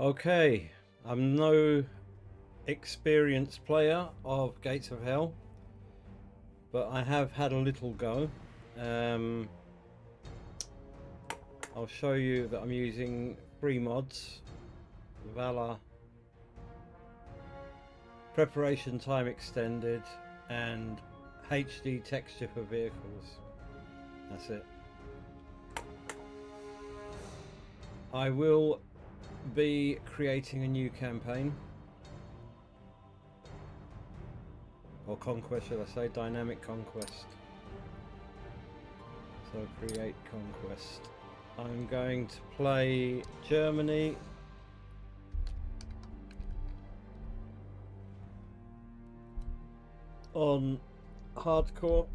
Okay, I'm no experienced player of Gates of Hell, but I have had a little go. I'll show you that I'm using free mods, Valour, preparation time extended, and HD texture for vehicles. That's it. I will be creating a new campaign, or conquest, should I say, dynamic conquest. So create conquest. I'm going to play Germany, on hardcore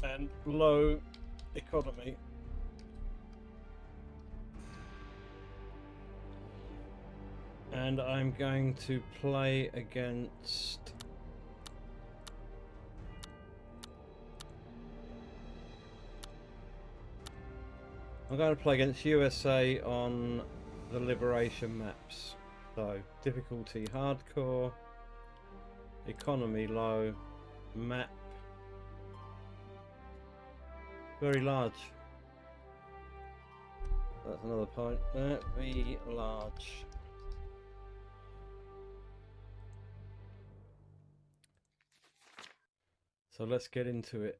and low economy. And I'm going to play against USA on the Liberation maps. So difficulty hardcore, economy low, map very large. That's another point. Very large. So let's get into it.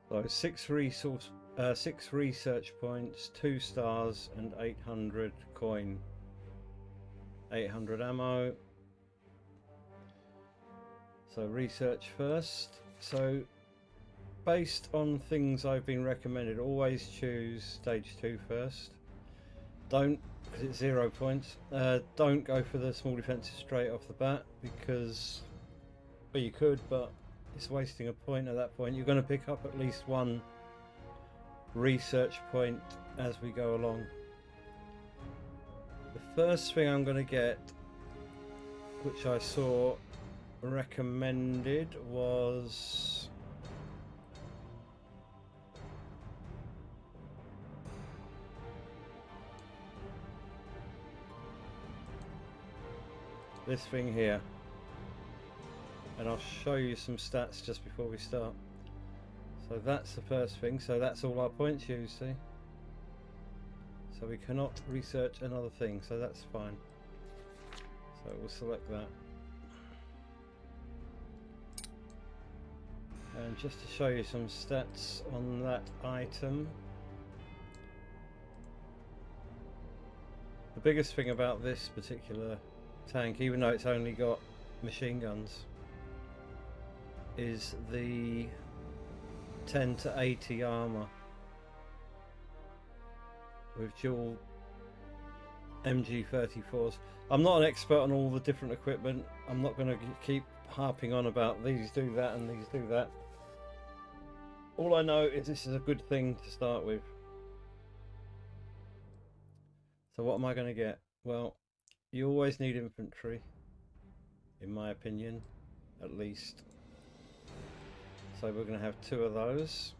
So 6 research points, 2 stars, and 800 coin. 800 ammo. So research first. So based on things I've been recommended, always choose stage 2 first. Don't, because it's 0 points. Don't go for the small defenses straight off the bat, because, well, you could, but it's wasting a point at that point. You're going to pick up at least 1 research point as we go along. The first thing I'm going to get, which I saw recommended, was this thing here, and I'll show you some stats just before we start. So that's the first thing. So that's all our points used, see? So we cannot research another thing, so that's fine. So we'll select that. And just to show you some stats on that item, the biggest thing about this particular tank, even though it's only got machine guns, is the 10 to 80 armor with dual MG34s. I'm not an expert on all the different equipment. I'm not going to keep harping on about these do that and these do that. All I know is this is a good thing to start with. So what am I going to get? Well, you always need infantry, in my opinion, at least. So we're going to have 2 of those.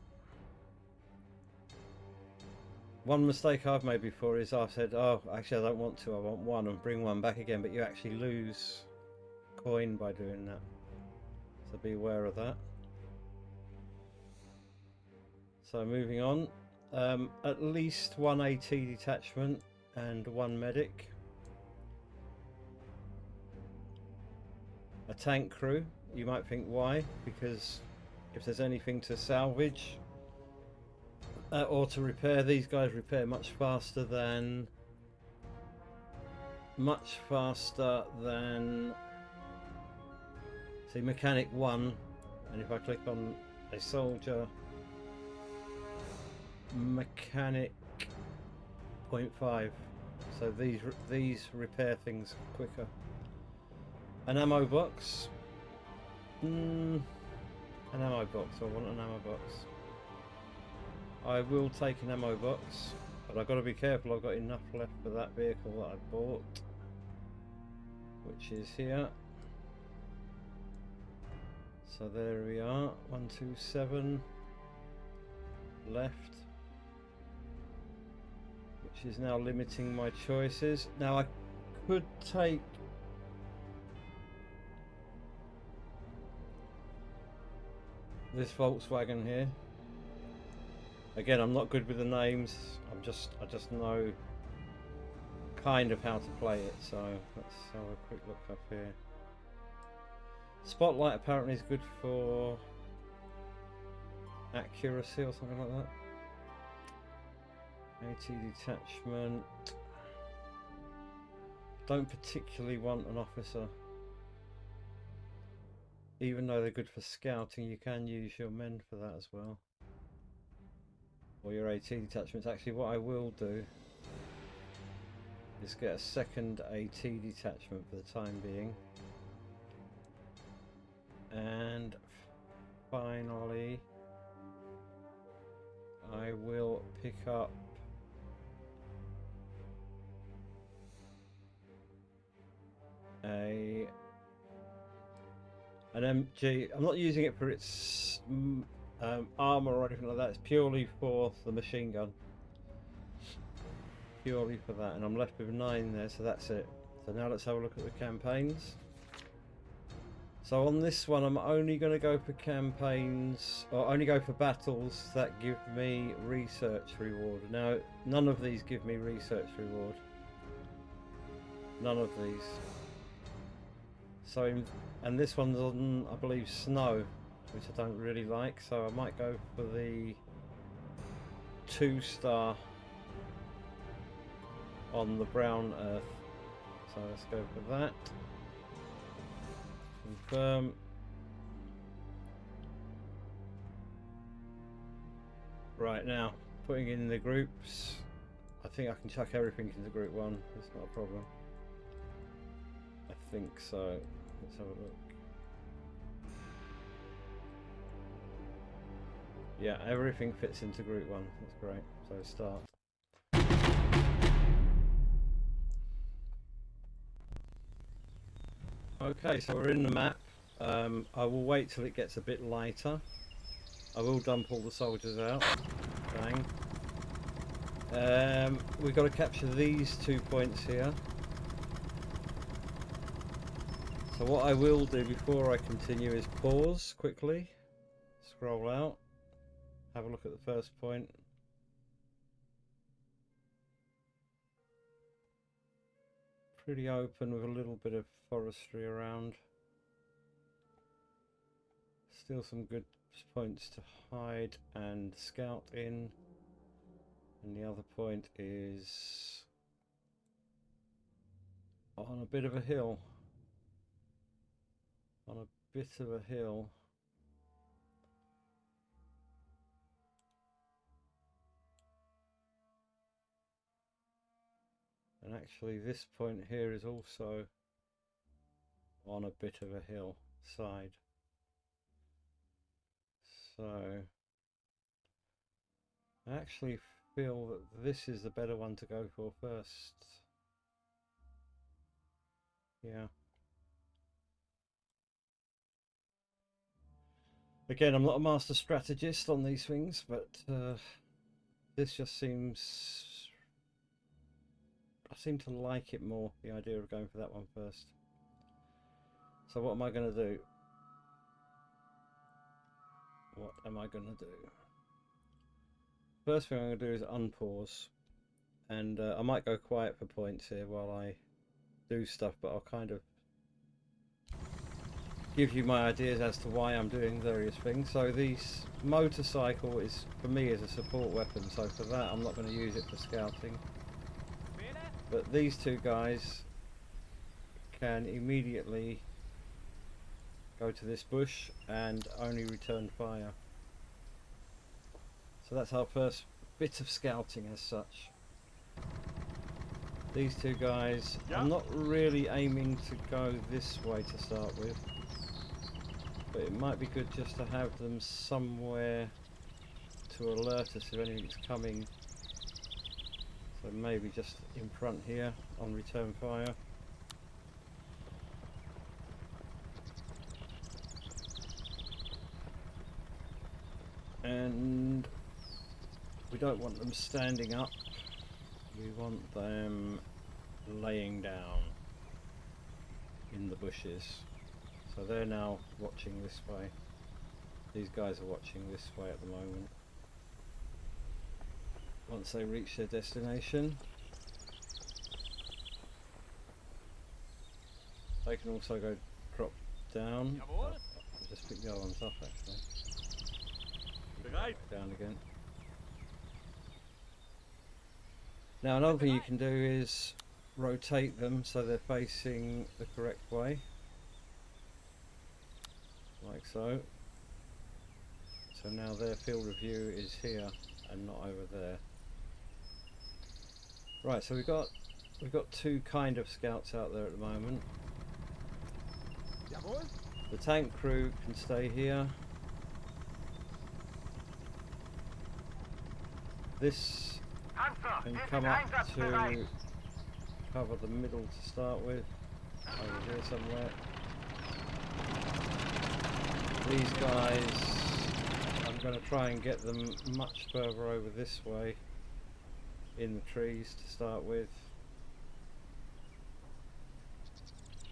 One mistake I've made before is I've said, oh, actually I don't want 2, I want 1, and bring 1 back again, but you actually lose coin by doing that. So be aware of that. So moving on, at least 1 AT detachment and 1 medic. A tank crew. You might think why? Because if there's anything to salvage or to repair, these guys repair much faster than see, mechanic 1, and if I click on a soldier, mechanic 0.5, so these repair things quicker. An ammo box. An ammo box. I want an ammo box. I will take an ammo box, but But I've got to be careful, I've got enough left for that vehicle that I bought, which is here. So there we are, 127 left, which is now limiting my choices. Now I could take this Volkswagen here. Again, I'm not good with the names. I just know kind of how to play it. So let's have a quick look up here. Spotlight apparently is good for accuracy or something like that. AT detachment. Don't particularly want an officer. Even though they're good for scouting, you can use your men for that as well. Or your AT detachments. Actually, what I will do is get a second AT detachment for the time being. And finally, I will pick up an MG. I'm not using it for its armor or anything like that. It's purely for the machine gun. Purely for that, and I'm left with 9 there, so that's it. So now let's have a look at the campaigns. So on this one, I'm only going to go for campaigns, or only go for battles that give me research reward. Now, none of these give me research reward. None of these. So, and this one's on, I believe, snow, which I don't really like. So I might go for the 2-star on the brown earth. So let's go for that. Confirm. Right, now putting in the groups. I think I can chuck everything into group 1. It's not a problem. I think so. Let's have a look. Yeah, everything fits into group 1. That's great. So start. Okay, so we're in the map. I will wait till it gets a bit lighter. I will dump all the soldiers out. Bang. We've got to capture these 2 points here. So what I will do before I continue is pause quickly, scroll out, have a look at the first point. Pretty open with a little bit of forestry around. Still some good points to hide and scout in. And the other point is on a bit of a hill. On a bit of a hill. And actually this point here is also on a bit of a hill side. So I actually feel that this is the better one to go for first. Yeah. Again, I'm not a master strategist on these things, but this just seems... I seem to like it more, the idea of going for that one first. So what am I going to do? What am I going to do? First thing I'm going to do is unpause. And I might go quiet for points here while I do stuff, but I'll kind of give you my ideas as to why I'm doing various things. So this motorcycle is, for me, is a support weapon, so for that I'm not going to use it for scouting. But these 2 guys can immediately go to this bush and only return fire. So that's our first bit of scouting as such. These 2 guys, I'm not really aiming to go this way to start with, but it might be good just to have them somewhere to alert us if anything's coming So maybe just in front here on return fire. And we don't want them standing up, we want them laying down in the bushes. So they're now watching this way. These guys are watching this way at the moment. Once they reach their destination, they can also go drop down. I'll just pick the other ones up actually. Down again. Now another thing you can do is rotate them so they're facing the correct way, like so. So now their field of view is here and not over there. Right, so we've got two kind of scouts out there at the moment. The tank crew can stay here. This can come up to cover the middle to start with, over here somewhere. These guys, I'm going to try and get them much further over this way in the trees to start with.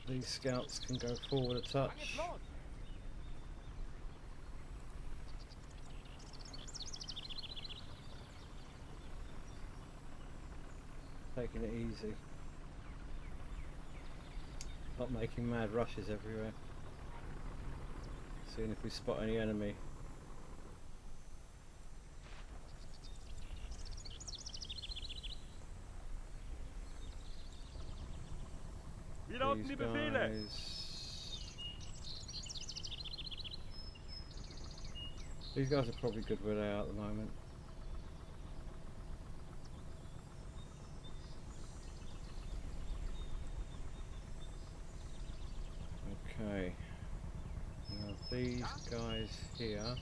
These scouts can go forward a touch. Taking it easy. Not making mad rushes everywhere. Seeing if we spot any enemy. These guys are probably good where they are at the moment. Okay, now these guys here,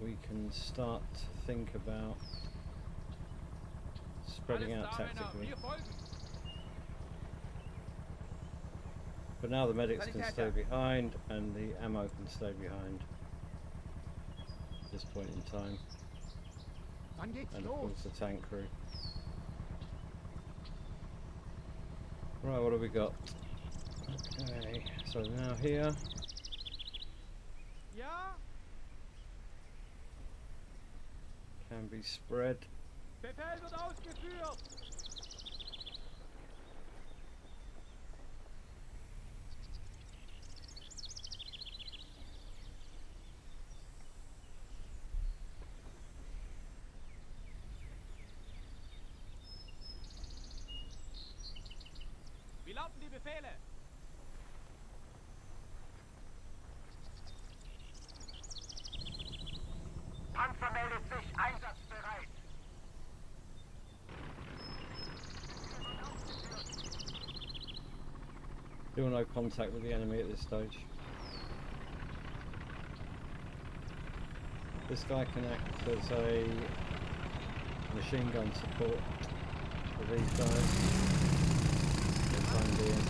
we can start to think about spreading out tactically. But now the medics can stay behind and the ammo can stay behind at this point in time. And of course the tank crew. Right, what have we got? Okay, so now here. Can be spread. Befehl wird ausgeführt! Wie lauten die Befehle? Panzer meldet sich einsatzbereit. Still no contact with the enemy at this stage. This guy can act as a machine gun support for these guys for the time being.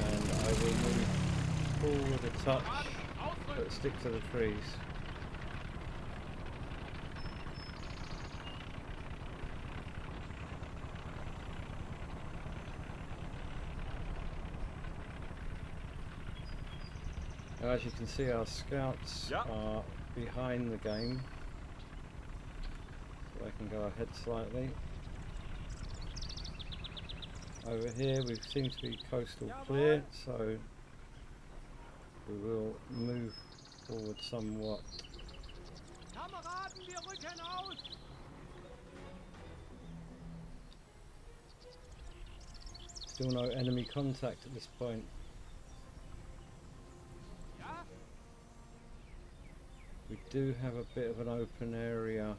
And I will move forward a touch, but stick to the trees. Now, as you can see, our scouts are behind the game, so they can go ahead slightly. Over here we seem to be coastal clear, so we will move forward somewhat. Kameraden, wir rücken aus! Still no enemy contact at this point. We do have a bit of an open area,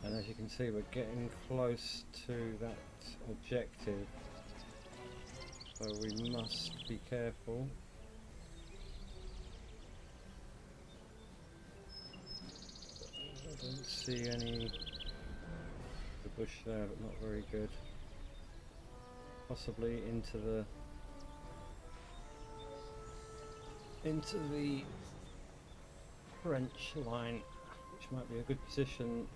and as you can see we're getting close to that objective, so we must be careful. see any the bush there, but not very good. Possibly into the French line, which might be a good position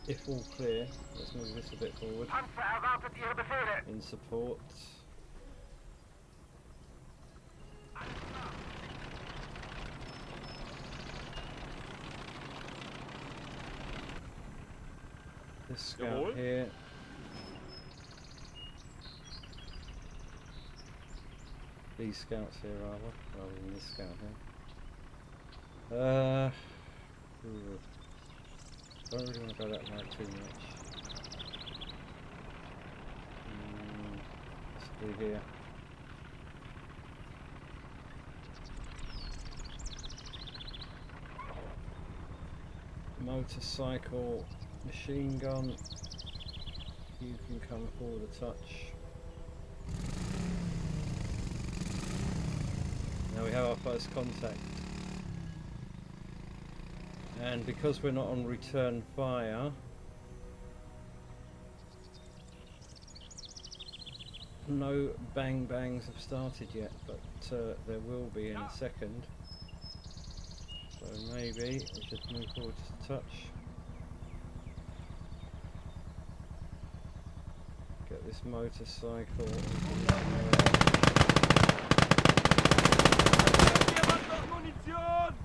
if all clear. Let's move this a bit forward Panzer erwartet Ihre Befehle. in support. This scout Jawohl. here. These scouts here rather than this scout here. Don't really want to go that way too much. Possibly here. Motorcycle, machine gun. You can come forward a touch. Now we have our first contact. And because we're not on return fire, no bang bangs have started yet, but there will be in a second. So maybe we should move forward just a touch. Get this motorcycle. Jemand noch Munition?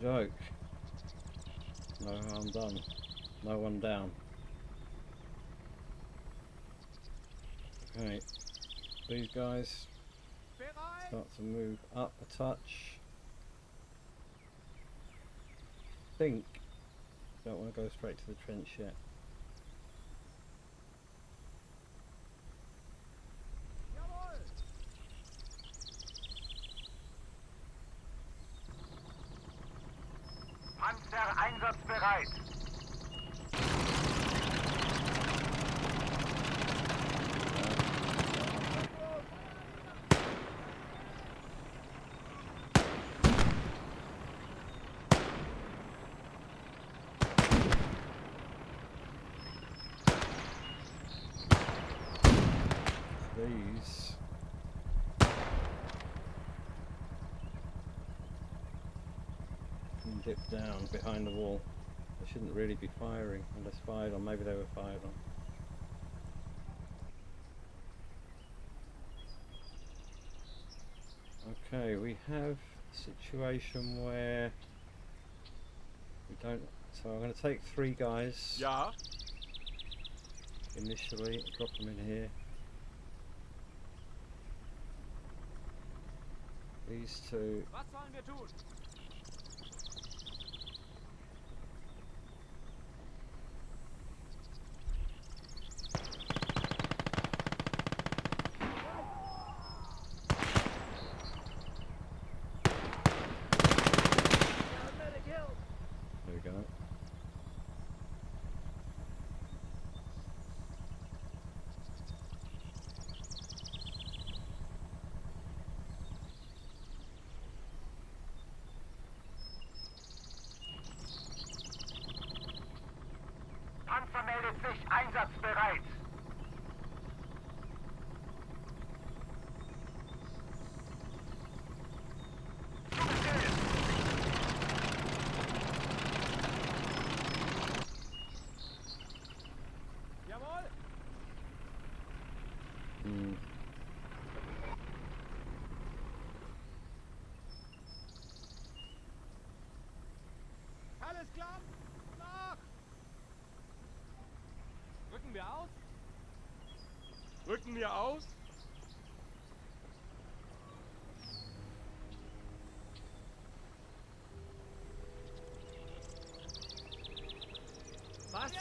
Joke. No harm done. No one down. Okay. These guys Bereit. start to move up a touch. Think. Don't want to go straight to the trench yet. Jawohl. Panzer einsatzbereit. These. Can dip down behind the wall. They shouldn't really be firing unless fired on. Maybe they were fired on. Okay, we have a situation where we don't. So I'm going to take 3 guys Ja. initially, drop them in here. These 2. Was sollen wir tun? There we go. Panzer meldet sich einsatzbereit. Zu Befehl. Jawohl. Alles klar? Nach! Rücken wir aus? Rücken wir aus?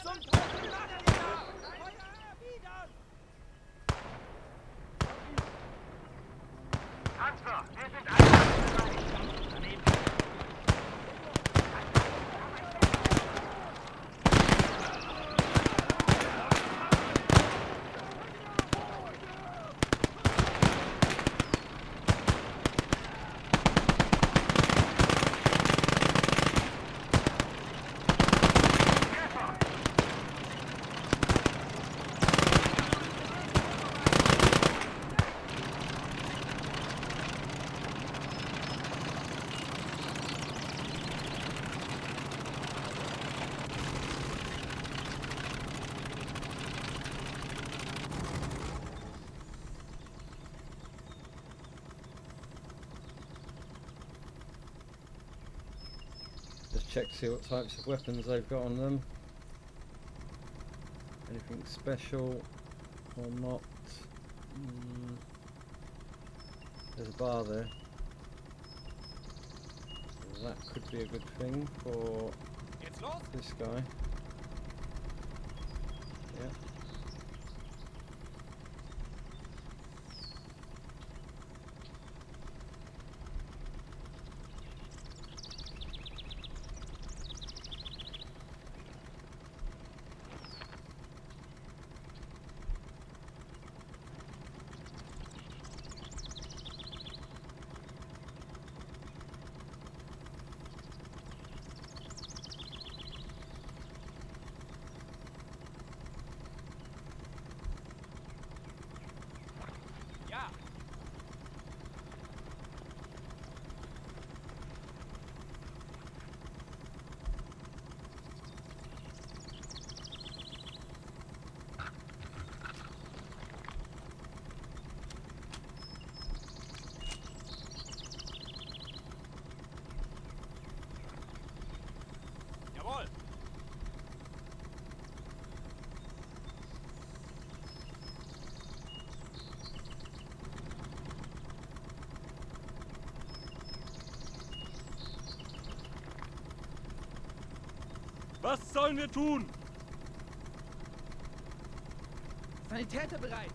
zum Teufel war der wieder? Feuer erwidern! Panzer, wir sind einsatzbereit. Daneben. Just check to see what types of weapons they've got on them. Anything special or not. There's a bar there. That could be a good thing for Geht's los? this guy. Yeah. Ja. Jawohl. Was sollen wir tun? Sanitäter bereit.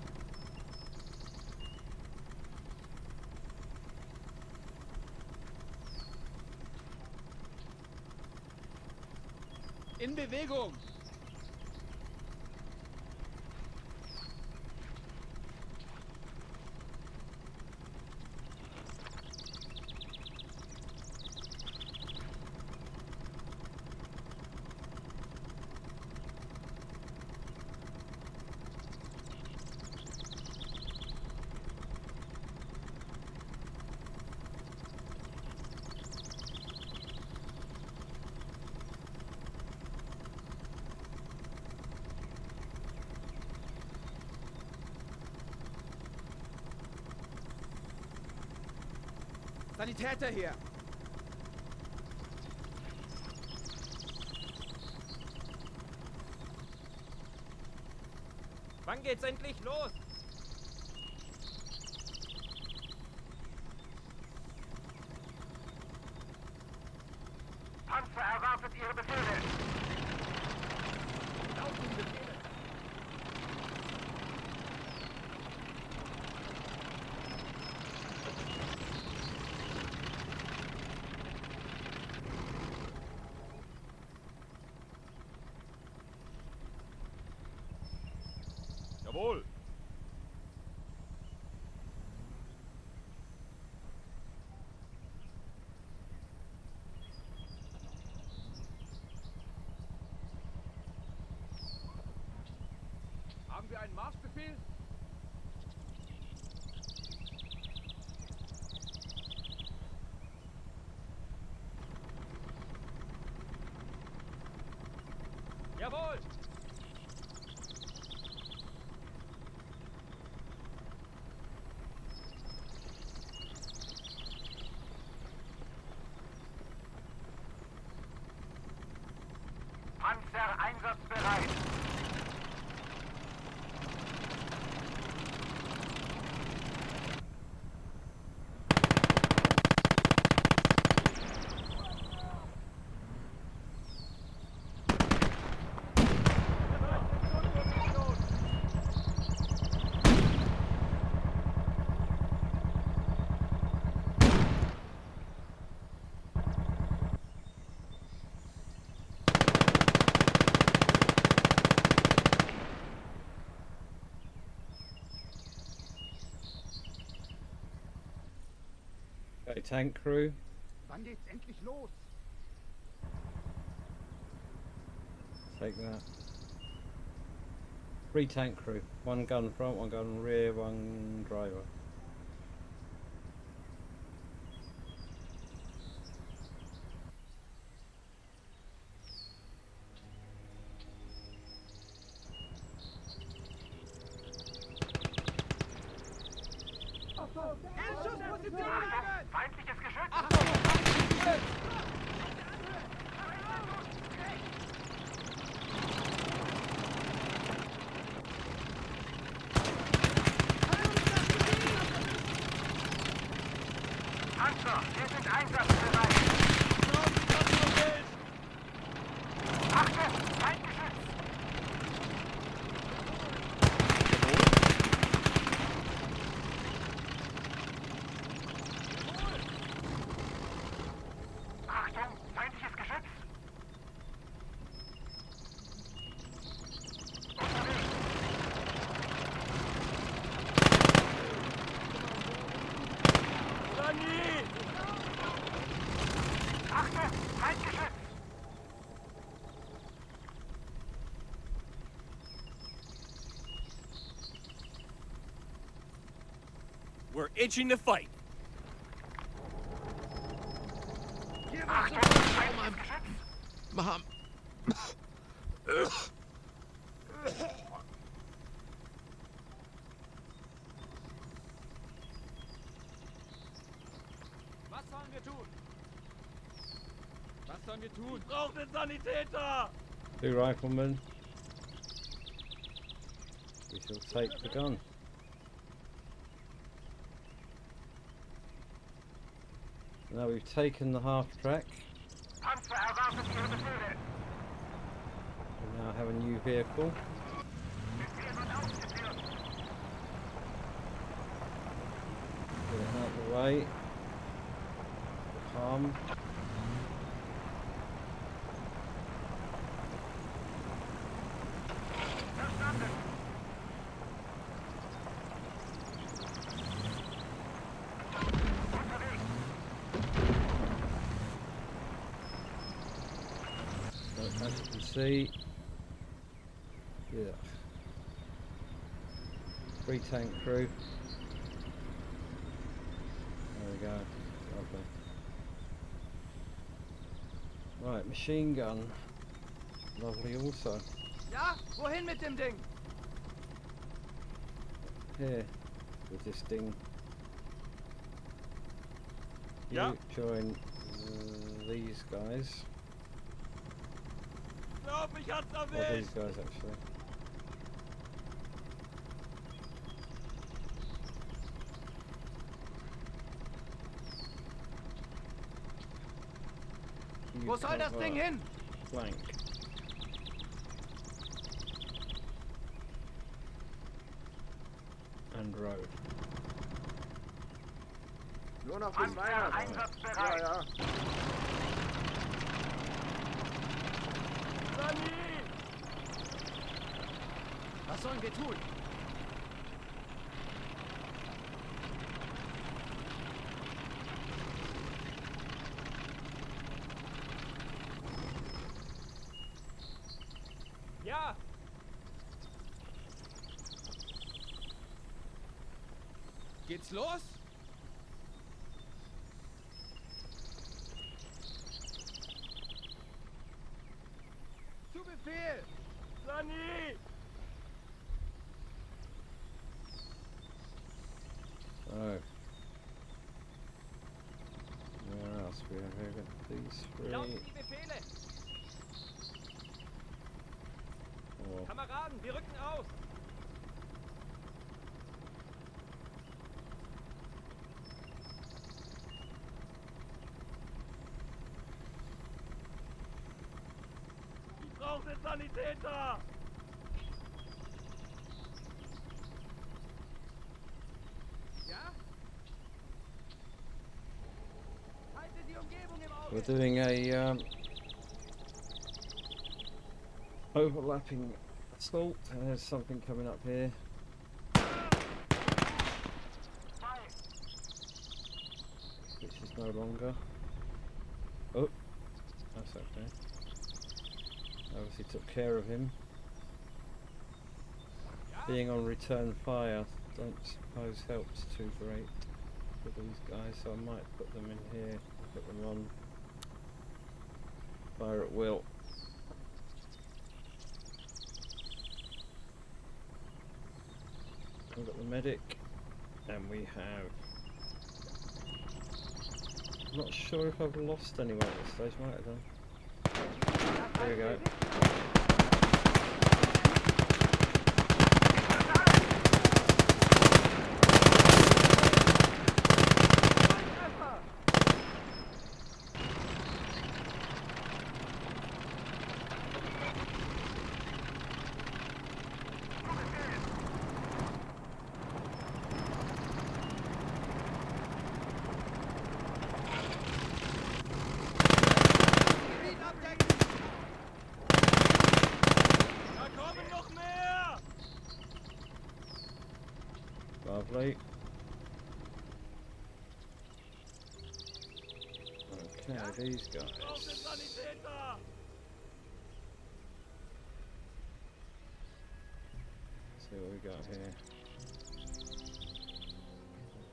In Bewegung. Sanitäter hier. Wann geht's endlich los? Panzer erwartet Ihre Befehle. Laufende Befehle. Jawohl. Haben wir einen Marschbefehl? Jawohl. Panzer einsatzbereit. Okay, tank crew. Wann geht's endlich los? Take that. 3 tank crew. 1 gun front, 1 gun rear, 1 driver. Feindliches Geschütz! Panzer, wir sind einsatzbereit! Achtung, Feindgeschütz! Achtung, feindliches Geschütz! Unterwegs! Achtung, Feindgeschütz! We're itching to fight. Achtung, feindliches Geschütz! Mom. Was sollen wir tun? Was sollen wir tun? Braucht den Sanitäter! 2 riflemen. We shall take the gun. Now we've taken the half track. Panzer erwartet Ihre Befehle! We now have a new vehicle. Befehl wird ausgeführt! Get it out of the way. Calm. Verstanden! Unterwegs! So as you can see, yeah, 3 tank crew. There we go. Lovely. Right, machine gun. Lovely also. Ja, wohin mit dem Ding? Here, with this ding. You Yeah. join these guys. Glaub, ich hab's Or erwischt! these guys actually. You Wo soll das cover Ding hin? Flank. And road. Nur noch bis Panzer Weihnachten. einsatzbereit! Ja. Sani! Was sollen wir tun? Ja! Geht's los? Zu Befehl! Sani! So. Where else? We have here got these Lauten 3. die Befehle! 4. Kameraden, wir rücken aus! Ich brauche den Sanitäter! Ja? Haltet die Umgebung im Auge! We're doing a overlapping assault. And there's something coming up here. Which is no longer. Oh, that's okay. Obviously took care of him. Being on return fire, don't suppose helps too great for these guys, so I might put them in here, put them on fire at will. We've got the medic, and we have... I'm not sure if I've lost anyone at this stage, might have done. There we go. Lovely. Okay, these guys. See what we got here.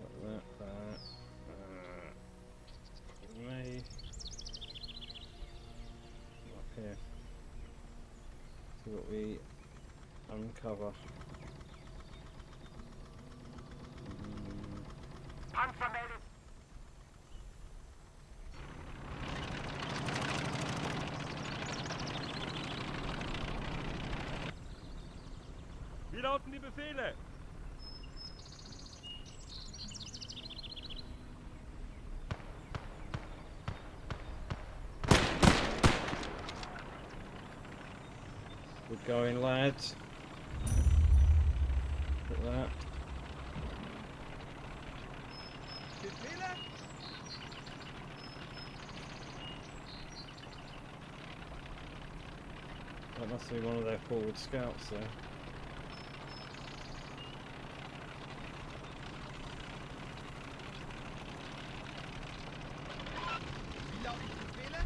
Got that. Me. Up here. See what we uncover. Panzer meldet. Wie lauten die Befehle? Good going, lads. Look at that. Befehle? That must be one of their forward scouts there. Wie lauten die Befehle?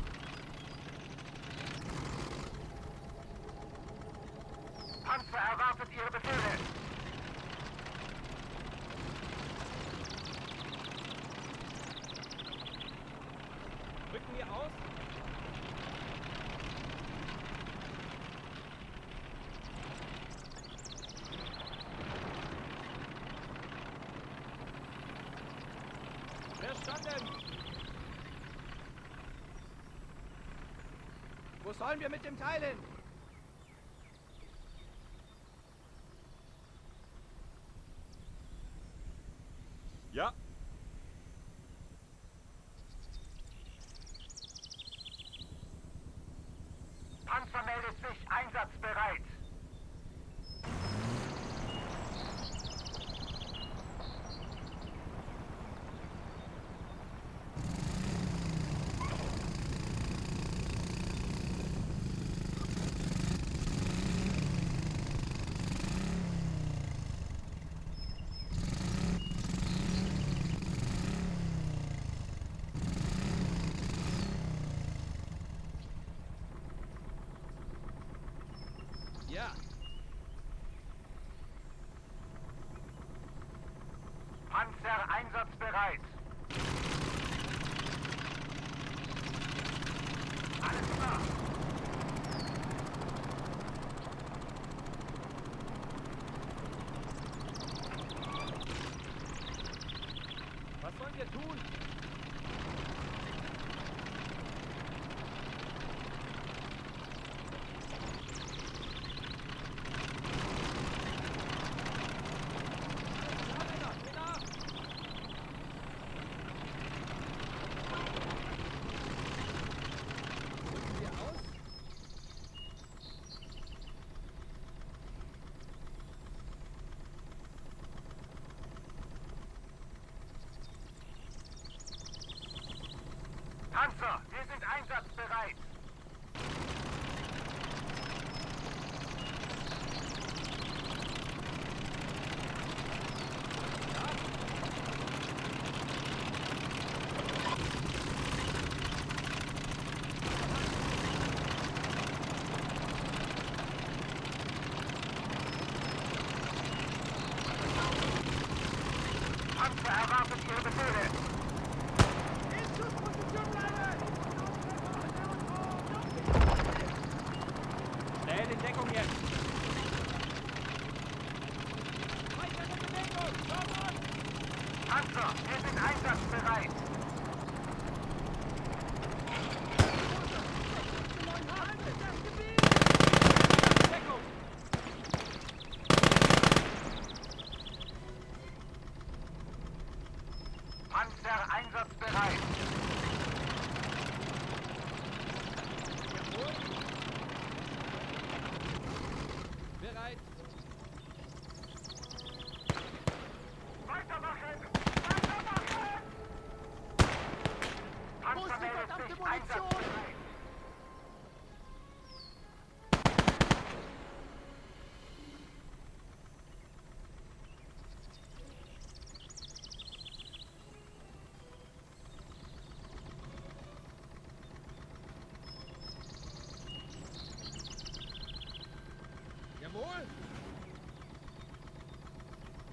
Panzer erwartet Ihre Befehle. Rücken wir aus? Verstanden! Wo sollen wir mit dem Teil hin? Ja. Panzer meldet sich einsatzbereit. Ja. Panzer einsatzbereit. Alles klar. Was sollen wir tun? Rücken wir aus? Panzer erwartet Ihre Befehle. In Schussposition bleiben! Schnell in Deckung jetzt! Weiter in Bewegung! Komm an! Panzer, wir sind einsatzbereit. Deckung! Panzer einsatzbereit. Bereit! Weitermachen! Weitermachen! Wo ist die Panzer meldet verdammte sich Munition? einsatzbereit. Jawohl!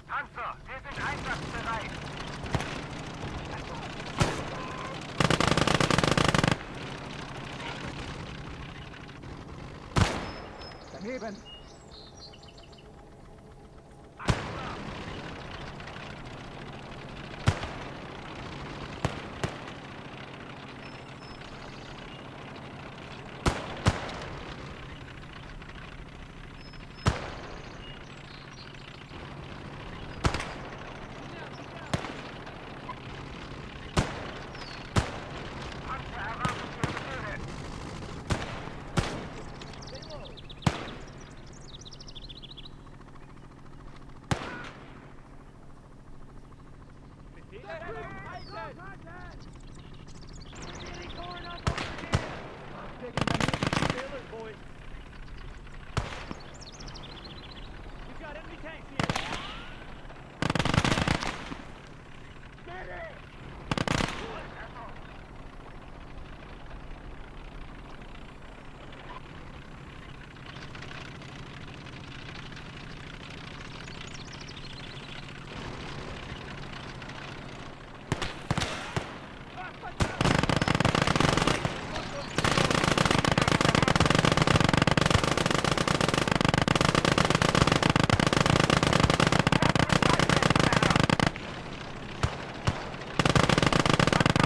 Panzer, wir sind einsatzbereit. Daneben! Panzer erwartet Ihre Befehle. Panzer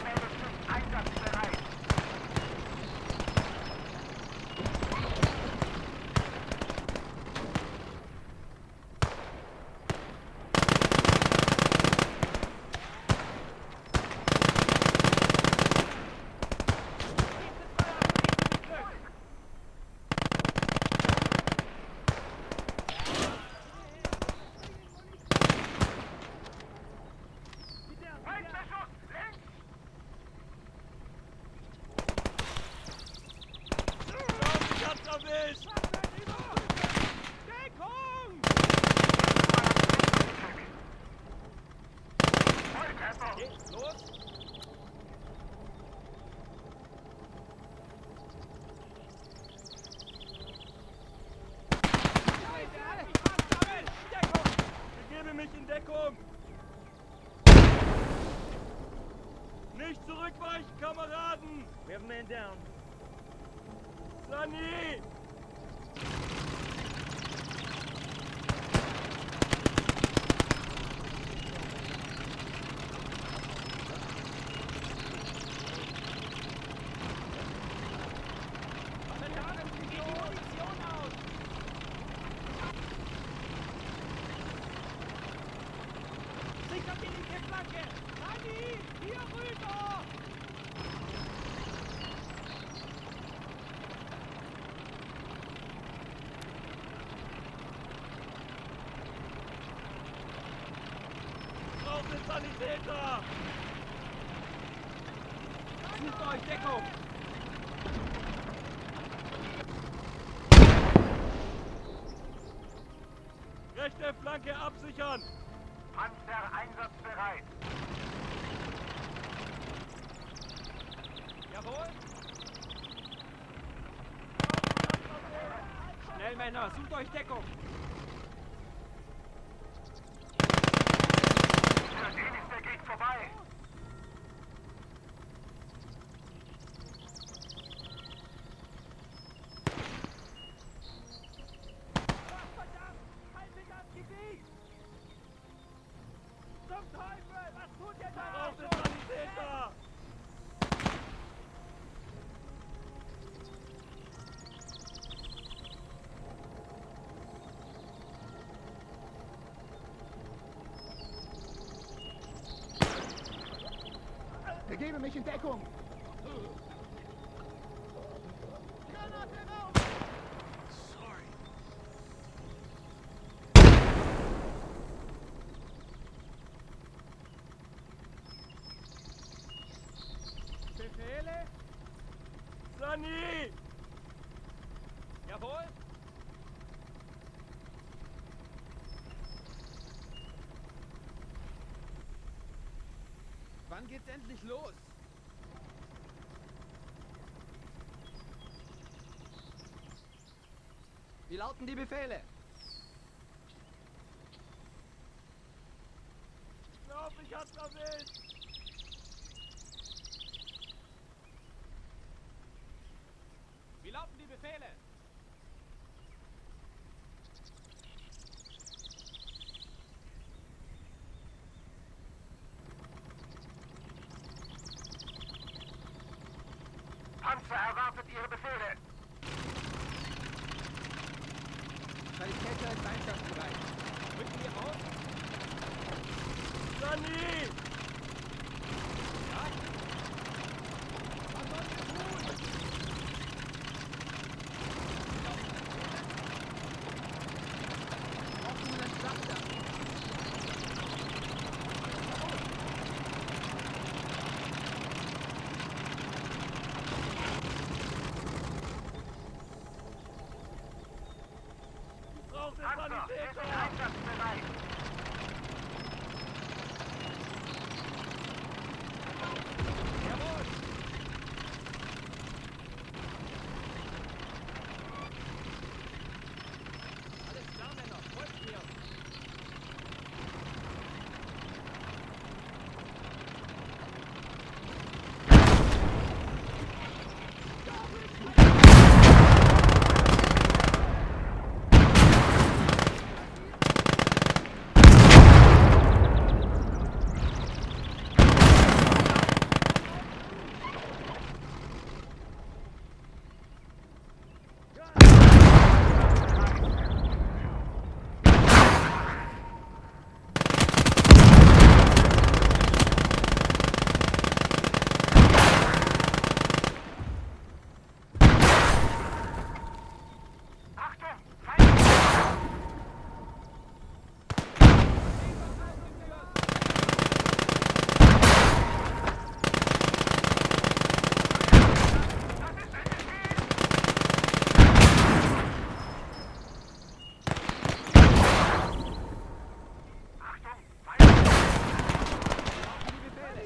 meldet sich einsatzbereit. Feindbeschuss, links! Ich hab's erwischt! Deckung! Volltreffer! Geht's los? Deckung! Begebe mich in Deckung! Nicht zurückweichen, Kameraden! We have a man down. Sunny! Sichert die Flanke! Sunny! Hier rüber! Braucht den Sanitäter! Sucht euch Deckung! Rechte Flanke absichern! Panzer einsatzbereit. Jawohl! Schnell, Männer, sucht euch Deckung! Für den ist der Begebe mich in Deckung. Granate raus! Befehle? Sunny! Jawohl! Wann geht's endlich los? Wie lauten die Befehle? Ich glaub, ich hab's erwischt! Wie lauten die Befehle? Panzer erwartet Ihre Befehle. Sanitäter ist einsatzbereit. Rücken wir aus? Sunny! Ja? Was sollen wir tun? Offenen Schlachter. Ich brauch den Panzer, wir sind Sanitäter! einsatzbereit. Jawohl! Alles klar, Männer, folgt mir! Achtung, Feind! Das ist ein Befehl! Achtung, Feind! Die Befehle.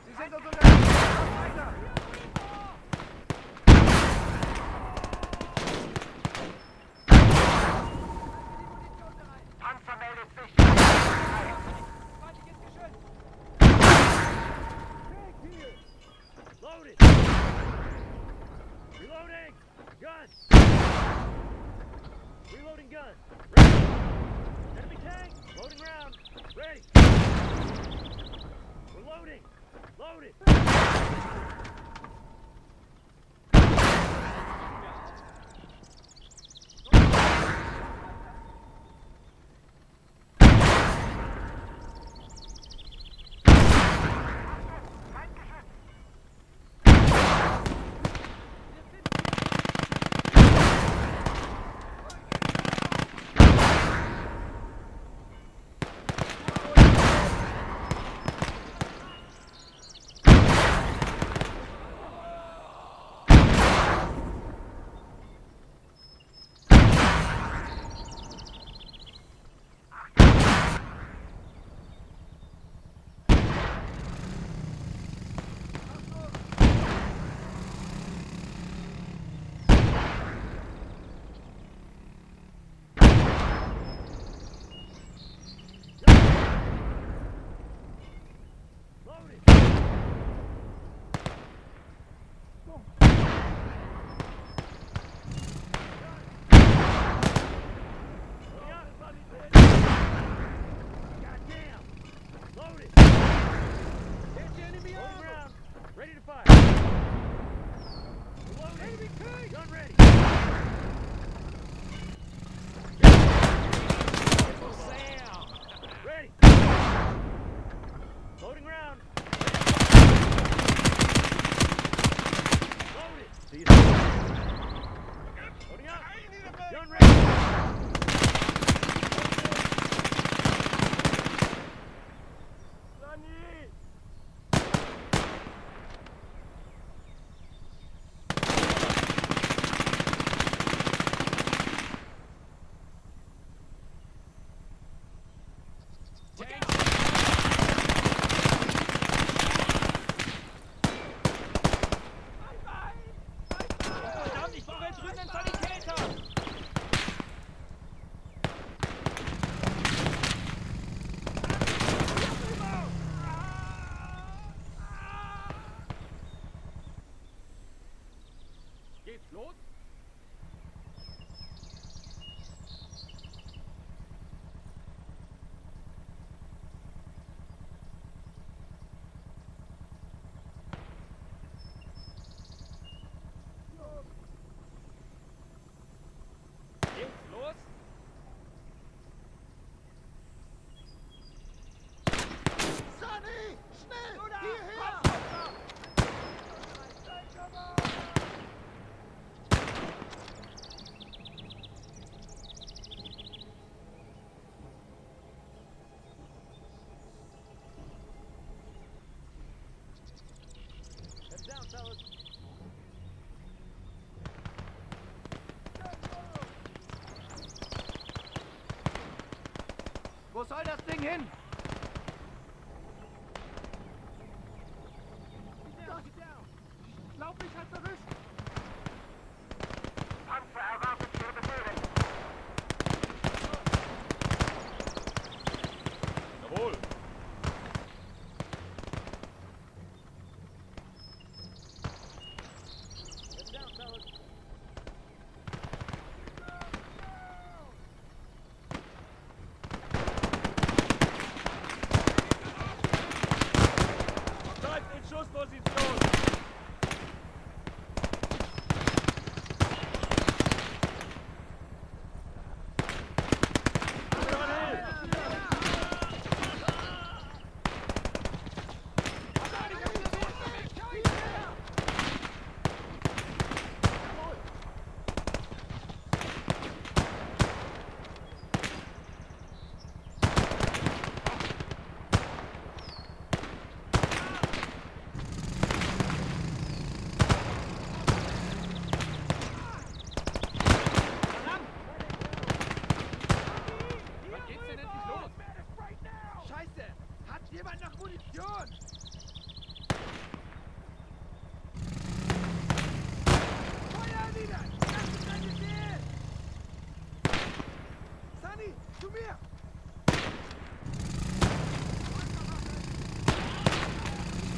Sie sind uns unterwegs. Weiter. Panzer meldet sich. Bereit. Feindliches Geschütz! Loaded! Reloading! Gun! Reloading gun! Ready! Enemy tank! Loading round! Ready! We're loading! Loaded! Feindgeschütz! Gun ready. Sam. Ready. Loading round. Loaded. See you soon. Loading up. Gun ready. Sunny. Verdammt, ich brauche jetzt drüben einen Sanitäter! Geht's los? Geht's los? Sunny! Schnell! Du da! Hierher! Heads down, fellas. Wo soll das Ding hin? Glaub, mich hat's erwischt! Panzer erwartet Ihre Befehle. Jawohl. Heads down, fellas. Bleibt in Schussposition. Wann geht's denn endlich los? Scheiße! Hat jemand noch Munition? Feuer wieder! Das ist ein Befehl! Sunny, zu mir!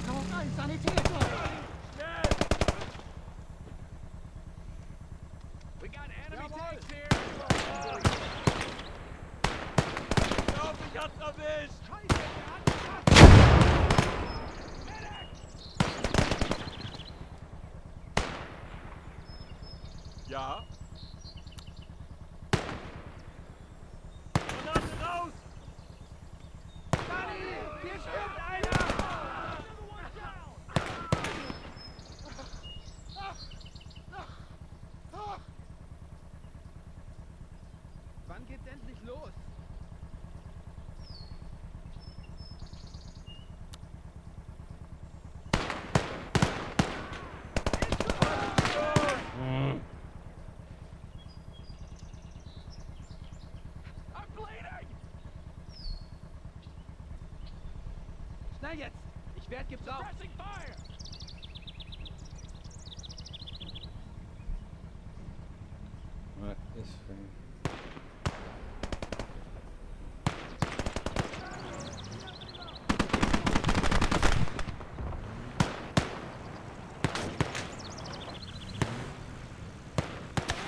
Noch ein Sanitäter! Schnell! We got enemy tanks here! Ich glaub, ich hab's erwischt! Scheiße, der hat mich Ja? Granaten raus! Sunny, hier stirbt einer! Wann geht's endlich los? I'm bleeding! Schnell jetzt! Ich werde gebraucht! Pressing fire! Right, this thing.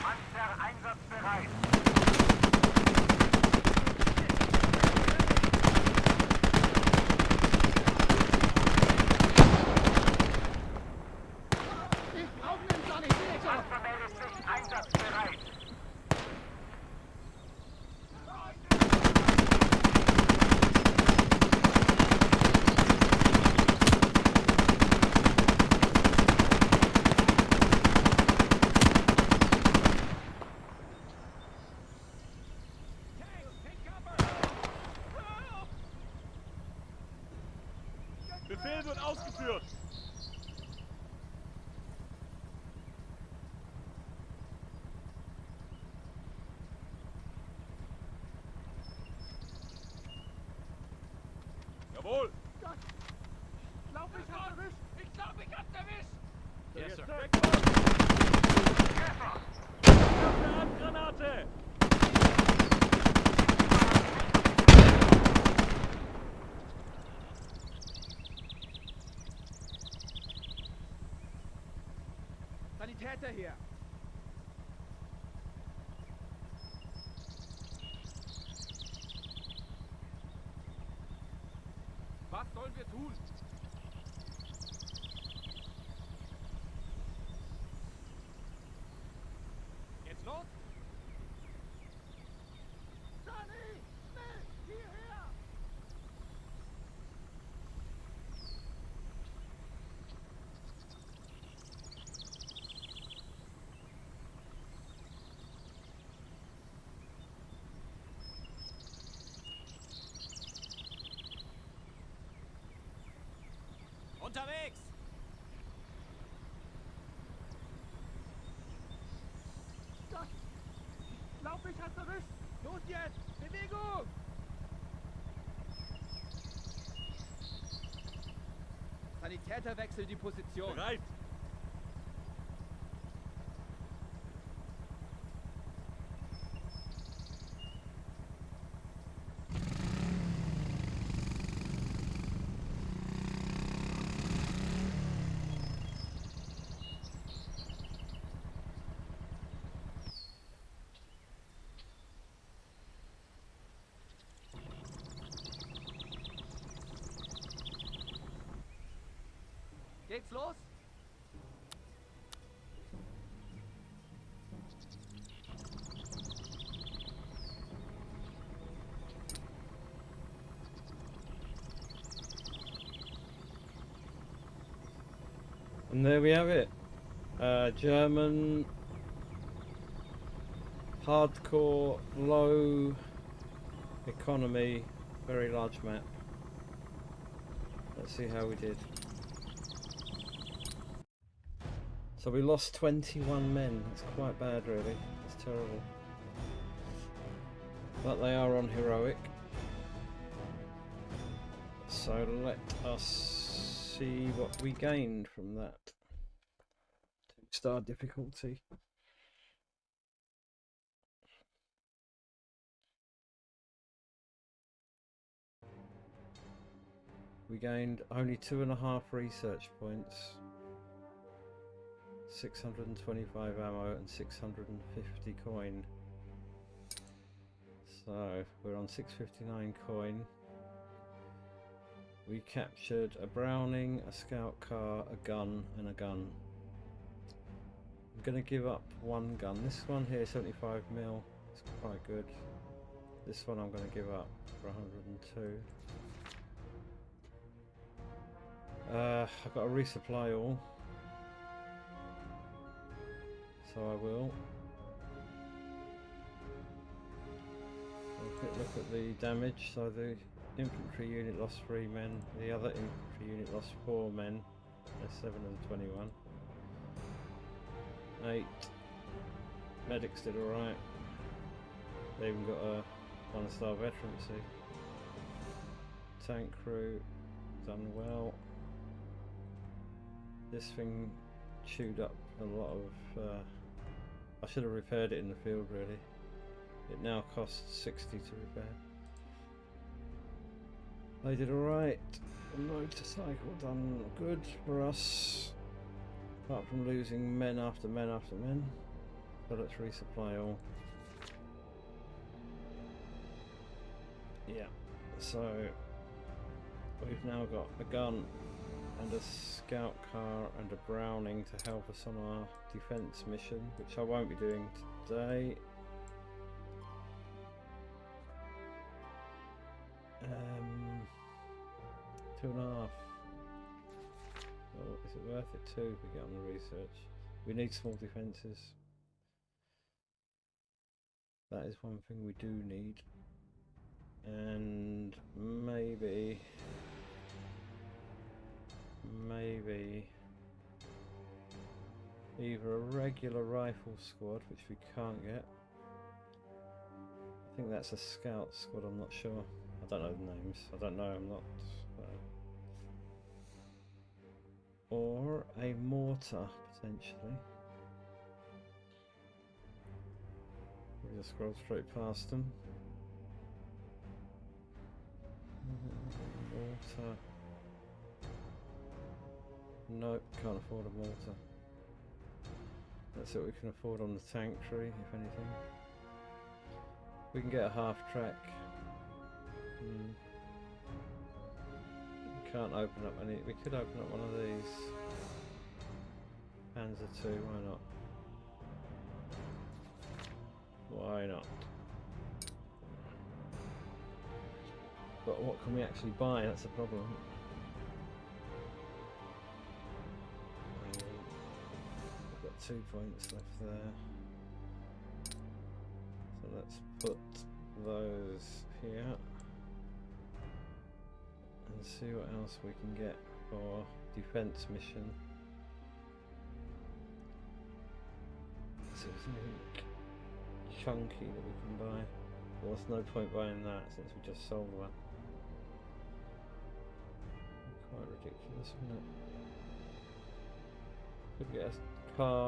Panzer einsatzbereit. Jawohl. Gott! Ich glaub, ich hab's erwischt! Ich glaub, ich hab's erwischt! Yes, sir. Treffer! Erste Handgranate. Sanitäter hier! Was sollen wir tun? Jetzt los? Johnny! Schnell! Hierher! Unterwegs! Gott! Ich glaub, ich hab's erwischt! Los jetzt! Bewegung! Sanitäter wechselt die Position. Bereit. Geht's los? And there we have it. German hardcore, low economy, very large map. Let's see how we did. So we lost 21 men. It's quite bad, really. It's terrible. But they are on heroic. So let us see what we gained from that. 2-star difficulty. We gained only 2.5 research points, 625 ammo and 650 coin. So we're on 659 coin. We captured a Browning, a scout car, a gun and a gun. I'm going to give up one gun. This one here, 75 mil, it's quite good. This one I'm going to give up for 102. I've got to resupply all, so I will. A quick look at the damage. So the infantry unit lost 3 men, the other infantry unit lost 4 men. There's 7 of the 21. 8 medics did alright. They even got a 1-star veterancy. Tank crew done well. This thing chewed up a lot of I should have repaired it in the field, really. It now costs 60 to repair. They did alright. The motorcycle done good for us, apart from losing men after men after men. So let's resupply all. Yeah, so we've now got a gun and a scout car and a Browning to help us on our defence mission, which I won't be doing today. 2.5. Well, is it worth it too if we get on the research? We need small defences. That is one thing we do need. And maybe either a regular rifle squad, which we can't get. I think that's a scout squad, I'm not sure. I don't know the names. I don't know, I'm not Or a mortar, potentially. We just scroll straight past them. Mortar. Nope, can't afford a mortar. That's what we can afford on the tank tree, if anything. We can get a half track. We can't open up any. We could open up one of these. Panzer II, why not? Why not? But what can we actually buy? That's the problem. We've got 2 points left there. So let's put those here and see what else we can get for defense mission. So there's anything chunky that we can buy. Well, there's no point buying that since we just sold one. Quite ridiculous, isn't it? Could get a car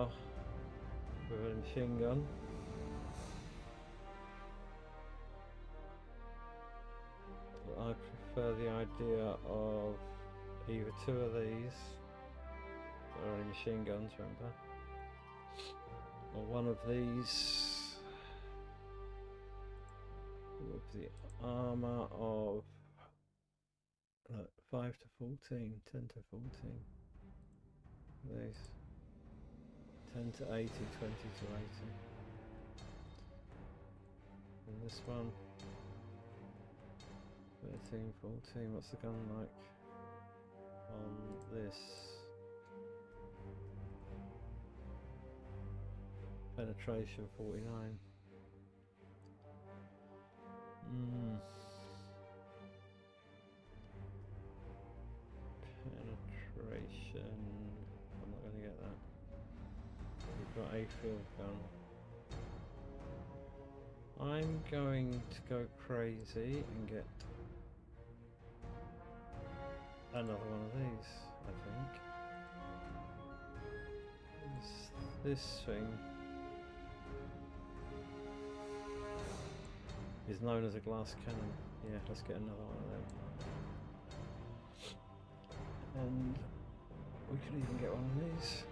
with a machine gun. But I prefer the idea of either 2 of these, or only machine guns, remember, or 1 of these with the armour of 5 to 14, 10 to 14. These 10 to 80, 20 to 80. And this one 13, 14. What's the gun like on this? Penetration 49. Penetration. I'm not going to get that. We've got a field gun. I'm going to go crazy and get another one of these, I think. This thing is known as a glass cannon. Yeah, let's get another one of them. And we could even get one of these.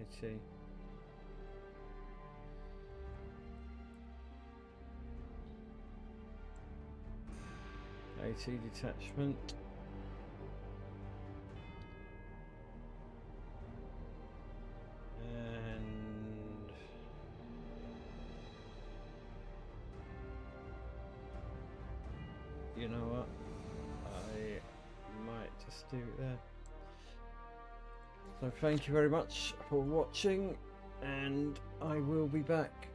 AT. AT detachment. You know what? I might just do it there. So thank you very much for watching, and I will be back